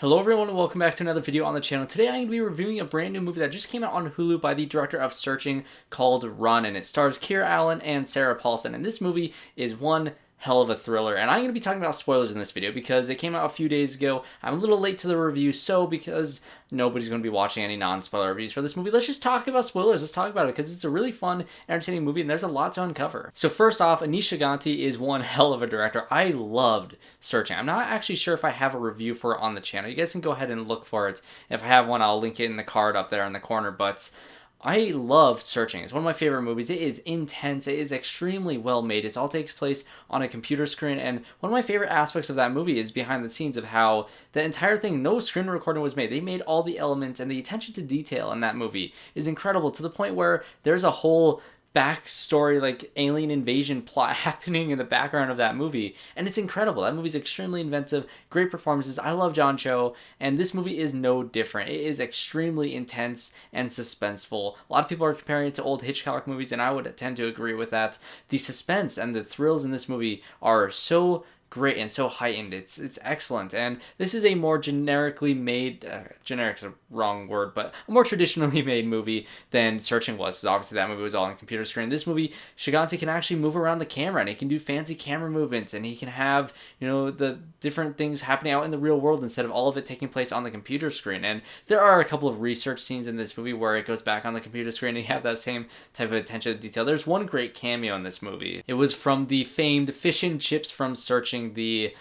Hello everyone and welcome back to another video on the channel. Today I'm going to be reviewing a brand new movie that just came out on Hulu by the director of Searching called Run, and it stars Kiera Allen and Sarah Paulson, and this movie is one hell of a thriller. And I'm going to be talking about spoilers in this video because it came out a few days ago. I'm a little late to the review, so because nobody's going to be watching any non-spoiler reviews for this movie, let's just talk about spoilers. Let's talk about it because it's a really fun, entertaining movie and there's a lot to uncover. So first off, Aneesh Chaganty is one hell of a director. I loved Searching. I'm not actually sure if I have a review for it on the channel. You guys can go ahead and look for it. If I have one, I'll link it in the card up there in the corner, but I love Searching. It's one of my favorite movies. It is intense. It is extremely well made. It all takes place on a computer screen, and one of my favorite aspects of that movie is behind the scenes of how the entire thing, no screen recording was made. They made all the elements, and the attention to detail in that movie is incredible to the point where there's a whole backstory, like alien invasion plot happening in the background of that movie, and it's incredible. That movie's extremely inventive, great performances. I love John Cho, and this movie is no different. It is extremely intense and suspenseful. A lot of people are comparing it to old Hitchcock movies, and I would tend to agree with that. The suspense and the thrills in this movie are so great and so heightened. It's excellent, and this is a more generically made generic's a wrong word, but a more traditionally made movie than Searching was. So obviously that movie was all on the computer screen. This movie, Chaganty can actually move around the camera, and he can do fancy camera movements, and he can have, the different things happening out in the real world instead of all of it taking place on the computer screen. And there are a couple of research scenes in this movie where it goes back on the computer screen and you have that same type of attention to detail. There's one great cameo in this movie. It was from the famed fish and chips from Searching, the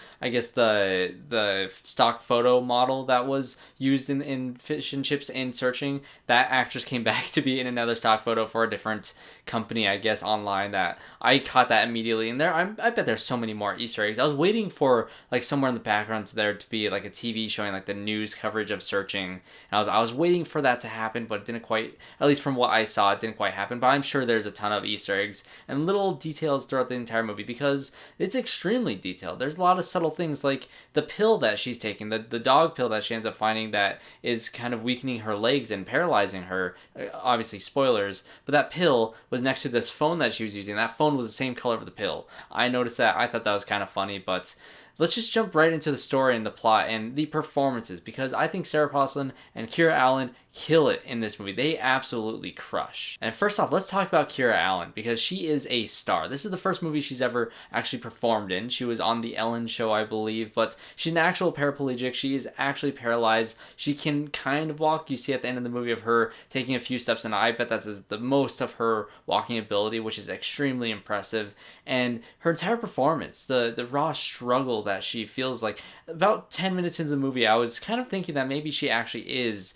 stock photo model that was used in Fish and Chips in Searching. That actress came back to be in another stock photo for a different company, I guess, online. That I caught that immediately. And I bet there's so many more Easter eggs. I was waiting for like somewhere in the background there to be like a TV showing like the news coverage of Searching. And I was waiting for that to happen, but it didn't quite, at least from what I saw, it didn't quite happen. But I'm sure there's a ton of Easter eggs and little details throughout the entire movie because it's extremely detailed. There's a lot of subtle things like the pill that she's taking, the dog pill that she ends up finding that is kind of weakening her legs and paralyzing her. Obviously, spoilers, but that pill was next to this phone that she was using. That phone was the same color of the pill. I noticed that. I thought that was kind of funny, but let's just jump right into the story and the plot and the performances, because I think Sarah Paulson and Kiera Allen kill it in this movie. They absolutely crush. And first off, let's talk about Kiera Allen, because she is a star. This is the first movie she's ever actually performed in. She was on the Ellen show, I believe, but she's an actual paraplegic. She is actually paralyzed. She can kind of walk. You see at the end of the movie of her taking a few steps, and I bet that's the most of her walking ability, which is extremely impressive. And her entire performance, the raw struggle that she feels, like about 10 minutes into the movie, I was kind of thinking that maybe she actually is,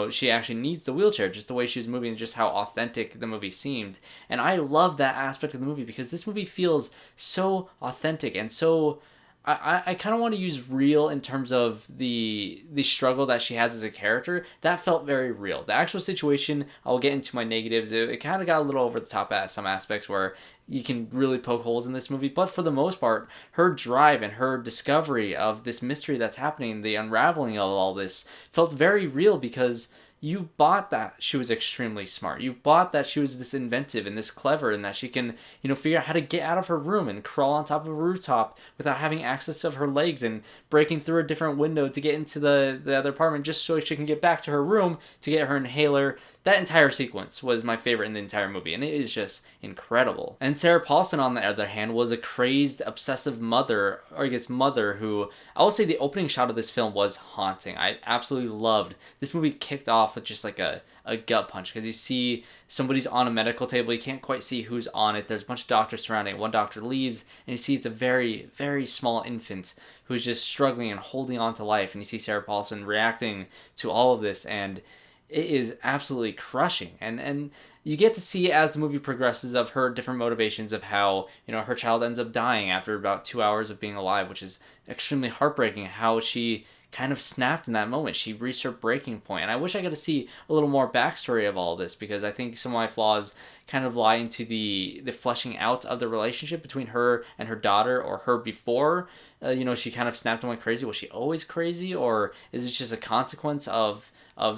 she actually needs the wheelchair, just the way she was moving and just how authentic the movie seemed. And I love that aspect of the movie because this movie feels so authentic and so, I kind of want to use real in terms of the struggle that she has as a character. That felt very real. The actual situation, I'll get into my negatives. It kind of got a little over the top at some aspects where you can really poke holes in this movie. But for the most part, her drive and her discovery of this mystery that's happening, the unraveling of all this, felt very real because you bought that she was extremely smart. You bought that she was this inventive and this clever and that she can, figure out how to get out of her room and crawl on top of a rooftop without having access to her legs and breaking through a different window to get into the other apartment just so she can get back to her room to get her inhaler. That entire sequence was my favorite in the entire movie, and it is just incredible. And Sarah Paulson, on the other hand, was a crazed, obsessive mother, or I guess mother, who, I will say the opening shot of this film was haunting. I absolutely loved. This movie kicked off with just like a gut punch, because you see somebody's on a medical table, you can't quite see who's on it, there's a bunch of doctors surrounding it, one doctor leaves, and you see it's a very, very small infant who's just struggling and holding on to life, and you see Sarah Paulson reacting to all of this, and it is absolutely crushing. And you get to see as the movie progresses of her different motivations of how, her child ends up dying after about 2 hours of being alive, which is extremely heartbreaking, how she kind of snapped in that moment. She reached her breaking point. And I wish I got to see a little more backstory of all this, because I think some of my flaws kind of lie into the fleshing out of the relationship between her and her daughter, or her before, she kind of snapped and went crazy. Was she always crazy, or is this just a consequence of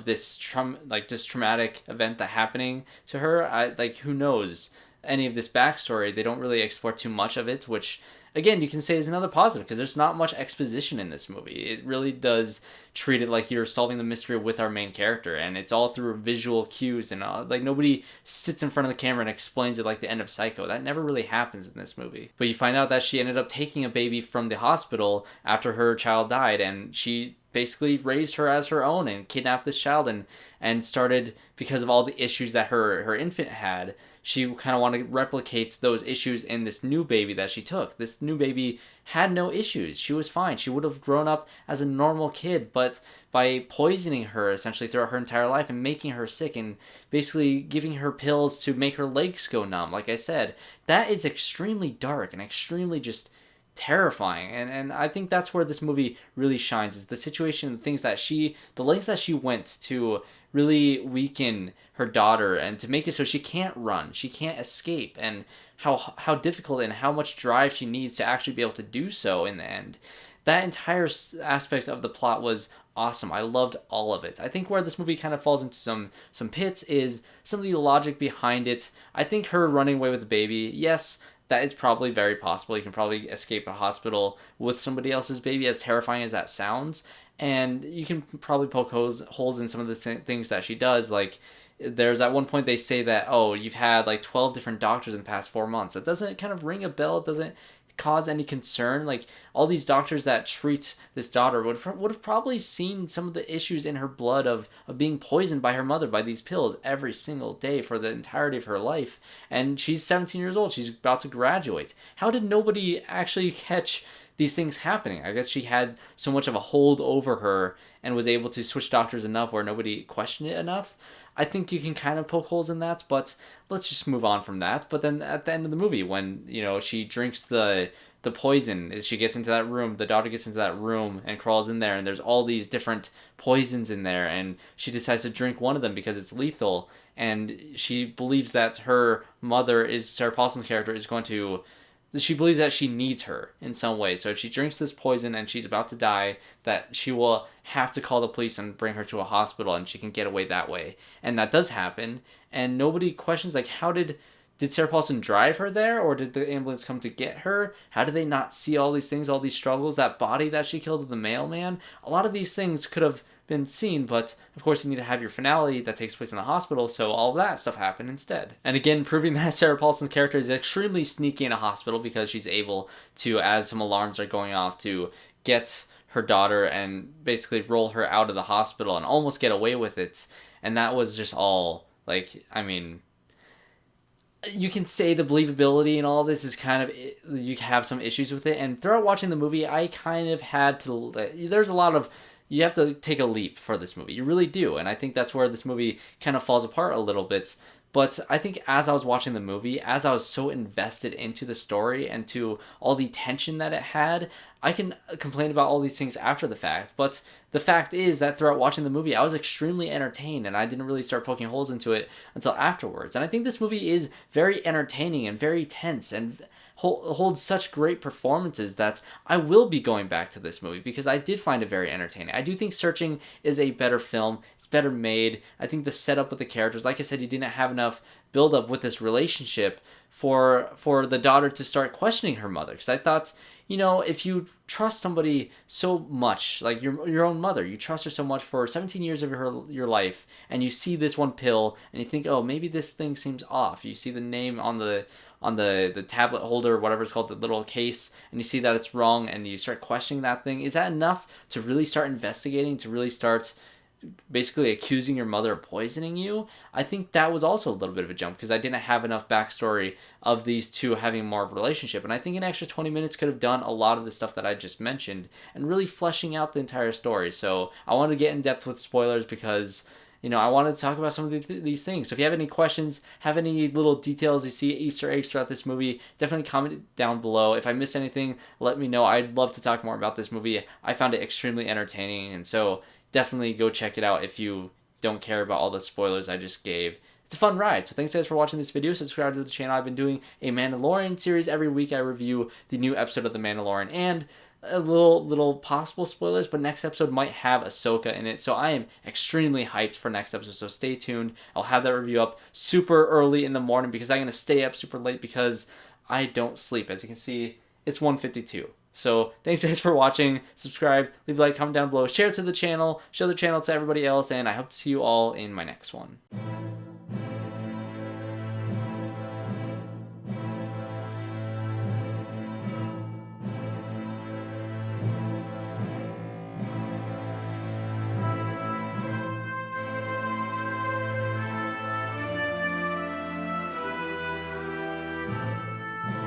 this traumatic event that happening to her? Who knows? any of this backstory. They don't really explore too much of it, which again you can say is another positive because there's not much exposition in this movie. It really does treat it like you're solving the mystery with our main character, and it's all through visual cues and like nobody sits in front of the camera and explains it like the end of Psycho. That never really happens in this movie. But you find out that she ended up taking a baby from the hospital after her child died, and she basically raised her as her own and kidnapped this child and started, because of all the issues that her infant had, she kind of wanted to replicate those issues in this new baby that she took. This new baby had no issues. She was fine. She would have grown up as a normal kid, but by poisoning her essentially throughout her entire life and making her sick and basically giving her pills to make her legs go numb, like I said, that is extremely dark and extremely just terrifying. And I think that's where this movie really shines, is the situation, the things that the lengths that she went to really weaken her daughter and to make it so she can't run, she can't escape, and how difficult and how much drive she needs to actually be able to do so in the end. That entire aspect of the plot was awesome. I loved all of it. I think where this movie kind of falls into some pits is some of the logic behind it. I think her running away with the baby, yes, that is probably very possible. You can probably escape a hospital with somebody else's baby, as terrifying as that sounds. And you can probably poke holes in some of the things that she does. Like, there's at one point they say that, oh, you've had like 12 different doctors in the past 4 months. It doesn't kind of ring a bell. It doesn't cause any concern. Like, all these doctors that treat this daughter would have probably seen some of the issues in her blood of being poisoned by her mother by these pills every single day for the entirety of her life. And she's 17 years old. She's about to graduate. How did nobody actually catch these things happening? I guess she had so much of a hold over her and was able to switch doctors enough where nobody questioned it enough. I think you can kind of poke holes in that, but let's just move on from that. But then at the end of the movie, when, you know, she drinks the poison, she gets into that room, the daughter gets into that room and crawls in there, and there's all these different poisons in there, and she decides to drink one of them because it's lethal, and she believes that her mother is, Sarah Paulson's character, is going to, she believes that she needs her in some way. So if she drinks this poison and she's about to die, that she will have to call the police and bring her to a hospital, and she can get away that way. And that does happen. And nobody questions, like, how did Sarah Paulson drive her there, or did the ambulance come to get her? How did they not see all these things, all these struggles, that body that she killed, the mailman? A lot of these things could have been seen, but of course you need to have your finale that takes place in the hospital, so all that stuff happened instead. And again, proving that Sarah Paulson's character is extremely sneaky in a hospital, because she's able to, as some alarms are going off, to get her daughter and basically roll her out of the hospital and almost get away with it. And that was just all, like, I mean, you can say the believability and all this is kind of, you have some issues with it. And throughout watching the movie, I kind of had to, there's a lot of, you have to take a leap for this movie. You really do. And I think that's where this movie kind of falls apart a little bit. But I think as I was watching the movie, as I was so invested into the story and to all the tension that it had, I can complain about all these things after the fact. But the fact is that throughout watching the movie, I was extremely entertained, and I didn't really start poking holes into it until afterwards. And I think this movie is very entertaining and very tense and holds such great performances that I will be going back to this movie, because I did find it very entertaining. I do think Searching is a better film. It's better made. I think the setup with the characters, like I said, you didn't have enough build up with this relationship for the daughter to start questioning her mother. Because I thought, you know, if you trust somebody so much, like your own mother, you trust her so much for 17 years of your life, and you see this one pill and you think, oh, maybe this thing seems off. You see the name on the tablet holder, whatever it's called, the little case, and you see that it's wrong, and you start questioning that thing. Is that enough to really start investigating, to really start basically accusing your mother of poisoning you? I think that was also a little bit of a jump, because I didn't have enough backstory of these two having more of a relationship. And I think an extra 20 minutes could have done a lot of the stuff that I just mentioned and really fleshing out the entire story. So I wanted to get in depth with spoilers, because, you know, I wanted to talk about some of these things. So if you have any questions, have any little details you see, Easter eggs throughout this movie, definitely comment down below. If I missed anything, let me know. I'd love to talk more about this movie. I found it extremely entertaining, and so definitely go check it out if you don't care about all the spoilers I just gave. It's a fun ride. So thanks guys for watching this video. Subscribe to the channel. I've been doing a Mandalorian series. Every week I review the new episode of The Mandalorian, and a little possible spoilers, but next episode might have Ahsoka in it, so I am extremely hyped for next episode, so stay tuned. I'll have that review up super early in the morning because I'm going to stay up super late because I don't sleep. As you can see, it's 1:52. So thanks guys for watching. Subscribe, leave a like, comment down below, share it to the channel, show the channel to everybody else, and I hope to see you all in my next one.